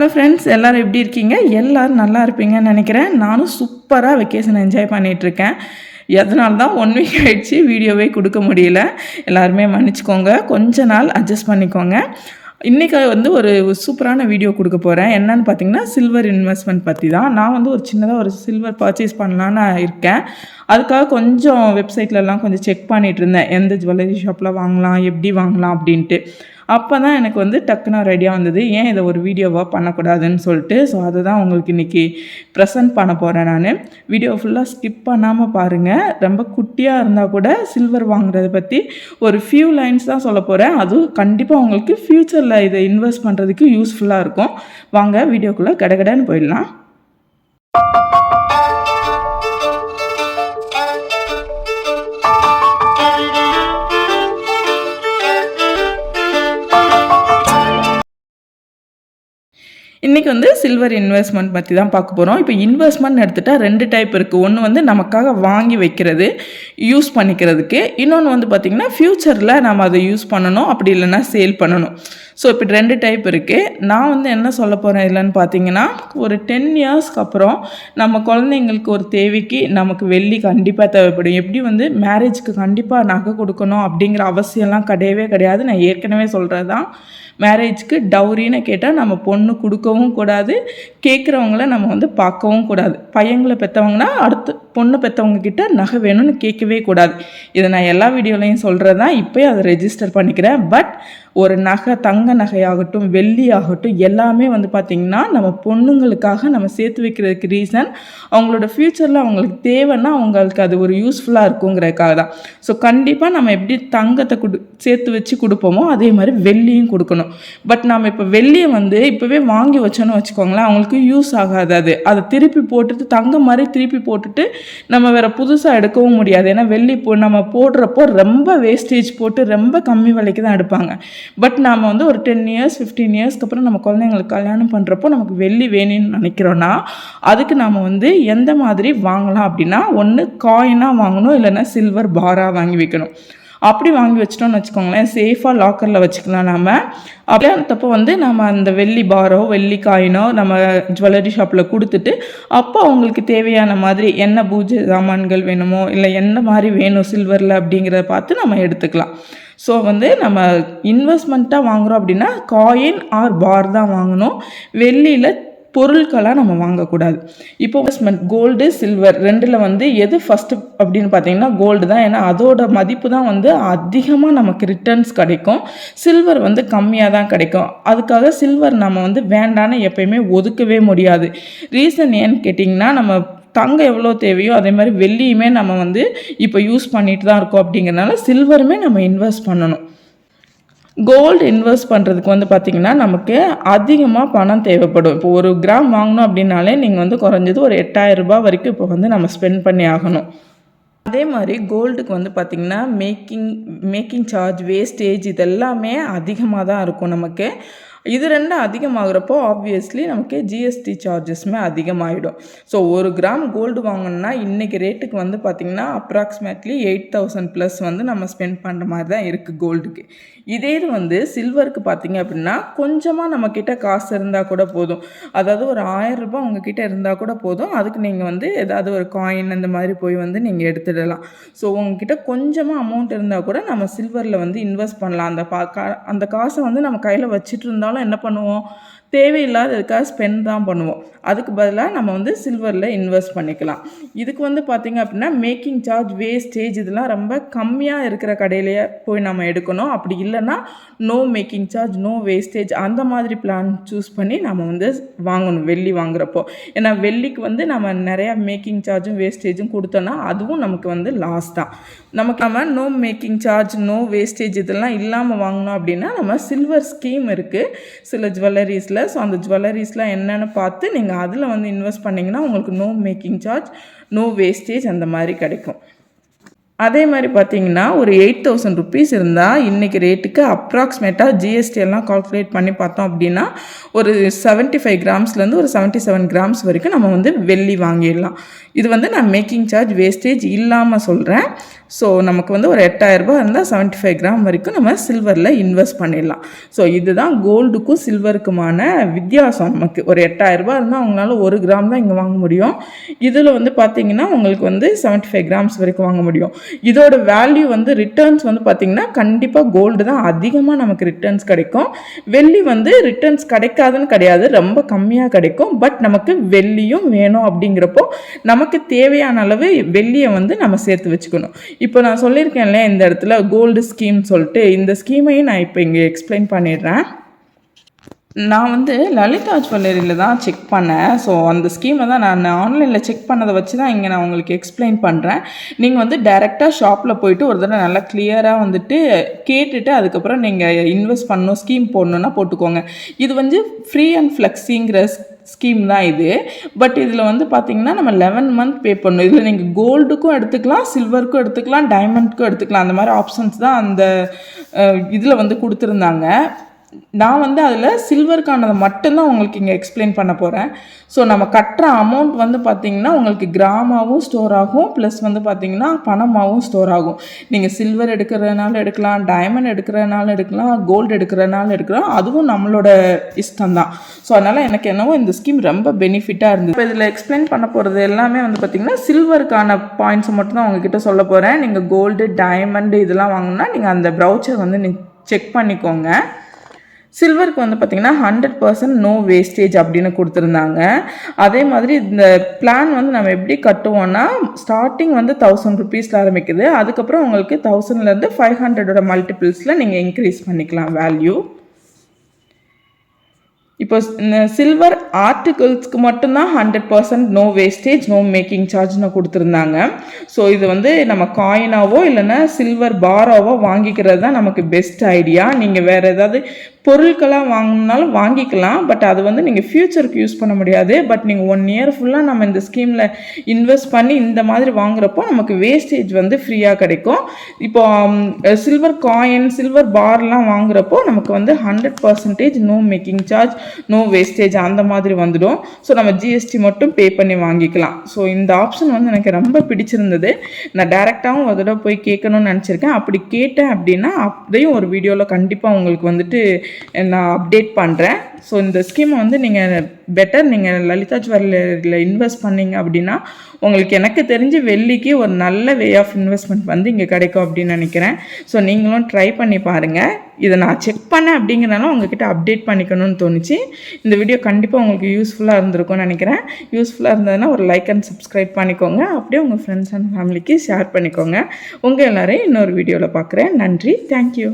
Hello friends, எல்லோரும் எப்படி இருக்கீங்க? எல்லோரும் நல்லா இருப்பீங்கன்னு நினைக்கிறேன். நானும் சூப்பராக வெக்கேஷன் என்ஜாய் பண்ணிகிட்ருக்கேன். எதனால தான் 1 வீக் ஆகிடுச்சு வீடியோவே கொடுக்க முடியல. எல்லாருமே மன்னிச்சிக்கோங்க, கொஞ்ச நாள் அட்ஜஸ்ட் பண்ணிக்கோங்க. இன்றைக்கி ஒரு சூப்பரான வீடியோ கொடுக்க போகிறேன். என்னன்னு பார்த்தீங்கன்னா, சில்வர் இன்வெஸ்ட்மெண்ட் பற்றி தான். நான் ஒரு சின்னதாக ஒரு சில்வர் பர்ச்சேஸ் பண்ணலான்னு இருக்கேன். அதுக்காக கொஞ்சம் வெப்சைட்லலாம் கொஞ்சம் செக் பண்ணிகிட்டு இருந்தேன். எந்த ஜுவல்லரி ஷாப்பில் வாங்கலாம், எப்படி வாங்கலாம் அப்படின்ட்டு. அப்போ தான் எனக்கு டக்குன்னு ஒரு ஐடியா வந்தது, ஏன் இதை ஒரு வீடியோவாக பண்ணக்கூடாதுன்னு சொல்லிட்டு. ஸோ அதை தான் உங்களுக்கு இன்றைக்கி ப்ரெசென்ட் பண்ண போகிறேன். நான் வீடியோ ஃபுல்லாக ஸ்கிப் பண்ணாமல் பாருங்கள். ரொம்ப குட்டியாக இருந்தால் கூட சில்வர் வாங்குறதை பற்றி ஒரு ஃபியூ லைன்ஸ் தான் சொல்ல போகிறேன். அதுவும் கண்டிப்பாக உங்களுக்கு ஃப்யூச்சரில் இதை இன்வெஸ்ட் பண்ணுறதுக்கு யூஸ்ஃபுல்லாக இருக்கும். வாங்க வீடியோக்குள்ளே கடகடன்னு போயிடலாம். இன்றைக்கி சில்வர் இன்வெஸ்ட்மெண்ட் பற்றி தான் பார்க்க போகிறோம். இப்போ இன்வெஸ்ட்மெண்ட் எடுத்துகிட்டா 2 டைப் இருக்குது. ஒன்று நமக்காக வாங்கி வைக்கிறது, யூஸ் பண்ணிக்கிறதுக்கு. இன்னொன்று பார்த்திங்கன்னா ஃப்யூச்சரில் நம்ம அதை யூஸ் பண்ணணும், அப்படி இல்லைன்னா சேல் பண்ணணும். ஸோ இப்போ 2 டைப் இருக்குது. நான் என்ன சொல்ல போகிறேன் இல்லைன்னு பார்த்தீங்கன்னா, ஒரு 10 இயர்ஸ்க்கு அப்புறம் நம்ம குழந்தைங்களுக்கு ஒரு தேவைக்கு நமக்கு வெள்ளி கண்டிப்பாக தேவைப்படும். எப்படி மேரேஜுக்கு கண்டிப்பாக நகை கொடுக்கணும் அப்படிங்கிற அவசியம்லாம் கிடையவே கிடையாது. நான் ஏற்கனவே சொல்கிறது தான். மேரேஜ்க்கு டவுரின்னு கேட்டால் நம்ம பொண்ணு கொடுக்கவும் கூடாது, கேட்குறவங்கள நம்ம பார்க்கவும் கூடாது. பையங்களை பெற்றவங்கன்னா அடுத்து பொண்ணு பெற்றவங்க கிட்ட நகை வேணும்னு கேட்கவே கூடாது. இதை நான் எல்லா வீடியோலையும் சொல்கிறது தான். இப்போயே அதை ரெஜிஸ்டர் பண்ணிக்கிறேன். பட் ஒரு நகை, தங்க நகையாகட்டும், வெள்ளி ஆகட்டும், எல்லாமே பார்த்திங்கன்னா நம்ம பொண்ணுங்களுக்காக நம்ம சேர்த்து வைக்கிறதுக்கு ரீசன் அவங்களோட ஃப்யூச்சரில் அவங்களுக்கு தேவைன்னா அவங்களுக்கு அது ஒரு யூஸ்ஃபுல்லாக இருக்குங்கிறதுக்காக தான். ஸோ கண்டிப்பாக நம்ம எப்படி தங்கத்தை சேர்த்து வச்சு கொடுப்போமோ அதே மாதிரி வெள்ளியும் கொடுக்கணும். பட் நம்ம இப்போ வெள்ளியை இப்போவே வாங்கி வச்சோன்னு வச்சுக்கோங்களேன், அவங்களுக்கு யூஸ் ஆகாது. அதை திருப்பி போட்டுட்டு தங்கம் மாதிரி திருப்பி போட்டுட்டு நம்ம வேறு புதுசாக எடுக்கவும் முடியாது. ஏன்னா வெள்ளி நம்ம போடுறப்போ ரொம்ப வேஸ்டேஜ் போட்டு ரொம்ப கம்மி விலைக்கு தான் எடுப்பாங்க. பட் நாம் ஒரு 10 இயர்ஸ் 15 இயர்ஸ்க்கு அப்புறம் நம்ம குழந்தைங்களுக்கு கல்யாணம் பண்ணுறப்போ நமக்கு வெள்ளி வேணும்னு நினைக்கிறோன்னா அதுக்கு நாம் எந்த மாதிரி வாங்கலாம் அப்படின்னா, ஒன்று காயினாக வாங்கணும், இல்லைன்னா சில்வர் பாராக வாங்கி வைக்கணும். அப்படி வாங்கி வச்சிட்டோம்னு வச்சுக்கோங்களேன், சேஃபாக லாக்கரில் வச்சுக்கலாம். நம்ம அப்படியே தப்போ நம்ம அந்த வெள்ளி பாரோ வெள்ளி காயினோ நம்ம ஜுவல்லரி ஷாப்பில் கொடுத்துட்டு அப்போ அவங்களுக்கு தேவையான மாதிரி என்ன பூஜை சாமான்கள் வேணுமோ இல்லை என்ன மாதிரி வேணும் சில்வரில் அப்படிங்கிறத பார்த்து நம்ம எடுத்துக்கலாம். ஸோ நம்ம இன்வெஸ்ட்மெண்ட்டாக வாங்குகிறோம் அப்படின்னா காயின் ஆர் பார் தான் வாங்கணும். வெள்ளியில் பொருட்களாக நம்ம வாங்கக்கூடாது. இப்போ இன்வெஸ்ட்மெண்ட் கோல்டு சில்வர் 2ல் எது ஃபஸ்ட்டு அப்படின்னு பார்த்தீங்கன்னா கோல்டு தான். ஏன்னா அதோட மதிப்பு தான் அதிகமாக நமக்கு ரிட்டர்ன்ஸ் கிடைக்கும். சில்வர் கம்மியாக தான் கிடைக்கும். அதுக்காக சில்வர் நம்ம வேண்டான்னு எப்பயுமே ஒதுக்கவே முடியாது. ரீசன் ஏன்னு கேட்டிங்கன்னா, நம்ம தங்கம் எவ்வளோ தேவையோ அதே மாதிரி வெள்ளியுமே நம்ம இப்போ யூஸ் பண்ணிட்டு தான் இருக்கோம். அப்படிங்கிறனால சில்வருமே நம்ம இன்வெஸ்ட் பண்ணணும். கோல்டு இன்வெஸ்ட் பண்ணுறதுக்கு பார்த்திங்கன்னா நமக்கு அதிகமாக பணம் தேவைப்படும். இப்போ 1 கிராம் வாங்கணும் அப்படின்னாலே நீங்கள் குறைஞ்சது ஒரு 8000 ரூபாய் வரைக்கும் இப்போ நம்ம ஸ்பெண்ட் பண்ணி ஆகணும். அதே மாதிரி கோல்டுக்கு பார்த்திங்கன்னா மேக்கிங் சார்ஜ், வேஸ்டேஜ் இதெல்லாமே அதிகமாக தான் இருக்கும் நமக்கு. இது 2 அதிகமாகிறப்போ ஆப்வியஸ்லி நமக்கு ஜிஎஸ்டி சார்ஜஸ்மே அதிகமாகிடும். ஸோ 1 கிராம் கோல்டு வாங்கணுன்னா இன்றைக்கி ரேட்டுக்கு பார்த்திங்கன்னா அப்ராக்சிமேட்லி 8000 ப்ளஸ் நம்ம ஸ்பெண்ட் பண்ணுற மாதிரி தான் இருக்குது கோல்டுக்கு. இதே இது சில்வருக்கு பார்த்திங்க அப்படின்னா கொஞ்சமாக நம்மக்கிட்ட காசு இருந்தால் கூட போதும். அதாவது ஒரு 1000 ரூபாய் உங்ககிட்ட இருந்தால் கூட போதும். அதுக்கு நீங்கள் ஏதாவது ஒரு காயின் அந்த மாதிரி போய் நீங்கள் எடுத்துடலாம். ஸோ உங்ககிட்ட கொஞ்சமாக அமௌண்ட் இருந்தால் கூட நம்ம சில்வரில் இன்வெஸ்ட் பண்ணலாம். அந்த காசை நம்ம கையில் வச்சுட்டு இருந்தாலும் என்ன பண்ணுவோம், தேவையில்லாததுக்காக ஸ்பெண்ட் தான் பண்ணுவோம். அதுக்கு பதிலாக நம்ம சில்வரில் இன்வெஸ்ட் பண்ணிக்கலாம். இதுக்கு பார்த்திங்க அப்படின்னா மேக்கிங் சார்ஜ், வேஸ்டேஜ் இதெல்லாம் ரொம்ப கம்மியாக இருக்கிற கடையிலேயே போய் நம்ம எடுக்கணும். அப்படி இல்லைன்னா no making charge, no wastage அந்த மாதிரி பிளான் சூஸ் பண்ணி நம்ம வாங்கணும் வெள்ளி வாங்குறப்போ. ஏன்னா வெள்ளிக்கு நம்ம நிறையா மேக்கிங் சார்ஜும் வேஸ்டேஜும் கொடுத்தோன்னா அதுவும் நமக்கு லாஸ் தான். நம்ம no making charge, no wastage இதெல்லாம் இல்லாமல் வாங்கினோம் அப்படின்னா நம்ம சில்வர் ஸ்கீம் இருக்குது சில ஜுவல்லரிஸில். ஸோ அந்த ஜுவல்லரிஸ்லாம் என்னென்னு பார்த்து நீங்கள் அதில் இன்வெஸ்ட் பண்ணிங்கன்னா உங்களுக்கு no making charge, no wastage அந்த மாதிரி கிடைக்கும். அதே மாதிரி பார்த்தீங்கன்னா ஒரு 8000 ருபீஸ் இருந்தால் இன்றைக்கி ரேட்டுக்கு அப்ராக்சிமேட்டாக ஜிஎஸ்டி எல்லாம் கால்குலேட் பண்ணி பார்த்தோம் அப்படின்னா ஒரு 75 கிராம்ஸ்லேருந்து ஒரு 77 கிராம்ஸ் வரைக்கும் நம்ம வந்து வெள்ளி வாங்கிடலாம். இது வந்து நான் மேக்கிங் சார்ஜ் வேஸ்டேஜ் இல்லாமல் சொல்கிறேன். ஸோ நமக்கு வந்து ஒரு 8000 ரூபாய் இருந்தால் 75 கிராம் வரைக்கும் நம்ம சில்வரில் இன்வெஸ்ட் பண்ணிடலாம். ஸோ இதுதான் கோல்டுக்கும் சில்வருக்குமான வித்தியாசம். நமக்கு ஒரு 8000 ரூபாய் இருந்தால் அவங்களால 1 கிராம் தான் இங்கே வாங்க முடியும். இதில் வந்து பார்த்திங்கன்னா உங்களுக்கு வந்து 75 கிராம்ஸ் வரைக்கும் வாங்க முடியும். இதோட வேல்யூ வந்து ரிட்டர்ன்ஸ் வந்து பார்த்திங்கன்னா கண்டிப்பாக கோல்டு தான் அதிகமாக நமக்கு ரிட்டர்ன்ஸ் கிடைக்கும். வெள்ளி வந்து ரிட்டர்ன்ஸ் கிடைக்காதுன்னு கிடையாது, ரொம்ப கம்மியாக கிடைக்கும். பட் நமக்கு வெள்ளியும் வேணும் அப்படிங்கிறப்போ நமக்கு தேவையான அளவு வெள்ளியை வந்து நம்ம சேர்த்து வச்சுக்கணும். இப்போ நான் சொல்லியிருக்கேன்ல இந்த இடத்துல கோல்டு ஸ்கீம் சொல்லிட்டு, இந்த ஸ்கீமையும் நான் இப்போ இங்கே எக்ஸ்பிளைன் பண்ணிடுறேன். நான் வந்து லலிதா ஜுவல்லரியில் தான் செக் பண்ணேன். ஸோ அந்த ஸ்கீமை தான் நான் ஆன்லைனில் செக் பண்ணதை வச்சு தான் இங்கே நான் உங்களுக்கு எக்ஸ்பிளைன் பண்ணுறேன். நீங்கள் வந்து டைரெக்டாக ஷாப்பில் போயிட்டு ஒரு தடவை நல்லா கிளியராக வந்துட்டு கேட்டுட்டு அதுக்கப்புறம் நீங்கள் இன்வெஸ்ட் பண்ணணும், ஸ்கீம் போடணுன்னா போட்டுக்கோங்க. இது வந்து ஃப்ரீ அண்ட் ஃப்ளெக்ஸிங்கிற ஸ்கீம் தான் இது. பட் இதில் வந்து பார்த்திங்கன்னா நம்ம 11 மந்த் பே பண்ணணும். இதில் நீங்கள் கோல்டுக்கும் எடுத்துக்கலாம், சில்வருக்கும் எடுத்துக்கலாம், டைமண்ட்க்கும் எடுத்துக்கலாம். அந்த மாதிரி ஆப்ஷன்ஸ் தான் அந்த இதில் வந்து கொடுத்துருந்தாங்க. நான் வந்து அதில் சில்வருக்கானதை மட்டும்தான் உங்களுக்கு இங்கே எக்ஸ்பிளைன் பண்ண போகிறேன். ஸோ நம்ம கட்டுற அமௌண்ட் வந்து பார்த்திங்கன்னா உங்களுக்கு கிராமாகவும் ஸ்டோர் ஆகும், ப்ளஸ் வந்து பார்த்திங்கன்னா பணமாகவும் ஸ்டோர் ஆகும். நீங்கள் சில்வர் எடுக்கிறதுனால எடுக்கலாம், டைமண்ட் எடுக்கிறதுனால எடுக்கலாம், கோல்டு எடுக்கிறதுனால எடுக்கலாம். அதுவும் நம்மளோட இஷ்டம் தான். ஸோ அதனால் எனக்கு என்னவோ இந்த ஸ்கீம் ரொம்ப பெனிஃபிட்டாக இருந்தது. இப்போ இதில் எக்ஸ்பிளைன் பண்ண போகிறது எல்லாமே வந்து பார்த்திங்கன்னா சில்வருக்கான பாயிண்ட்ஸ் மட்டும் தான் உங்ககிட்ட சொல்ல போகிறேன். நீங்கள் கோல்டு, டைமண்டு இதெல்லாம் வாங்கினா நீங்கள் அந்த ப்ரௌச்சர் வந்து செக் பண்ணிக்கோங்க. சில்வருக்கு வந்து பார்த்திங்கன்னா 100% நோ வேஸ்டேஜ் அப்படின்னு கொடுத்துருந்தாங்க. அதே மாதிரி இந்த பிளான் வந்து நம்ம எப்படி கட்டுவோன்னா ஸ்டார்டிங் வந்து 1000 ருபீஸில் ஆரம்பிக்குது. அதுக்கப்புறம் உங்களுக்கு 1000லேருந்து 500ஓட மல்டிபிள்ஸில் நீங்கள் இன்க்ரீஸ் பண்ணிக்கலாம் வேல்யூ. இப்போ இந்த சில்வர் ஆர்டிகிள்ஸ்க்கு மட்டும்தான் 100% நோ வேஸ்டேஜ், நோ மேக்கிங் சார்ஜ்னு கொடுத்துருந்தாங்க. ஸோ இது வந்து நம்ம காயினாவோ இல்லைன்னா சில்வர் பாராவோ வாங்கிக்கிறது தான் நமக்கு பெஸ்ட் ஐடியா. நீங்கள் வேறு ஏதாவது பொருட்களாக வாங்கினாலும் வாங்கிக்கலாம். பட் அது வந்து நீங்கள் ஃப்யூச்சருக்கு யூஸ் பண்ண முடியாது. பட் நீங்கள் 1 இயர் ஃபுல்லாக நம்ம இந்த ஸ்கீமில் இன்வெஸ்ட் பண்ணி இந்த மாதிரி வாங்குறப்போ நமக்கு வேஸ்டேஜ் வந்து ஃப்ரீயாக கிடைக்கும். இப்போ சில்வர் காயின், சில்வர் பார்லாம் வாங்குறப்போ நமக்கு வந்து 100% no making charge, no wastage அந்த மாதிரி வந்துடும். ஸோ நம்ம ஜிஎஸ்டி மட்டும் பே பண்ணி வாங்கிக்கலாம். ஸோ இந்த ஆப்ஷன் வந்து எனக்கு ரொம்ப பிடிச்சிருந்தது. நான் டேரெக்டாகவும் ஒரு தடவை போய் கேட்கணும்னு நினச்சிருக்கேன். அப்படி கேட்டேன் அப்படின்னா அப்படியும் ஒரு வீடியோவில் கண்டிப்பாக உங்களுக்கு வந்துட்டு நான் அப்டேட் பண்ணுறேன். ஸோ இந்த ஸ்கீமை வந்து நீங்கள் பெட்டர் நீங்கள் லலிதா ஜுவல்லரியில் இன்வெஸ்ட் பண்ணிங்க அப்படின்னா உங்களுக்கு எனக்கு தெரிஞ்சு வெள்ளிக்கு ஒரு நல்ல வே ஆஃப் இன்வெஸ்ட்மெண்ட் வந்து இங்கே கிடைக்கும் அப்படின்னு நினைக்கிறேன். ஸோ நீங்களும் ட்ரை பண்ணி பாருங்கள். இதை நான் செக் பண்ணேன் அப்படிங்கிறனால உங்ககிட்ட அப்டேட் பண்ணிக்கணும்னு தோணுச்சு. இந்த வீடியோ கண்டிப்பாக உங்களுக்கு யூஸ்ஃபுல்லாக இருந்திருக்கும்னு நினைக்கிறேன். யூஸ்ஃபுல்லாக இருந்ததுன்னா ஒரு லைக் அண்ட் சப்ஸ்கிரைப் பண்ணிக்கோங்க. அப்படியே உங்கள் ஃப்ரெண்ட்ஸ் அண்ட் ஃபேமிலிக்கு ஷேர் பண்ணிக்கோங்க. உங்கள் எல்லோரையும் இன்னொரு வீடியோவில் பார்க்குறேன். நன்றி, தேங்க்யூ.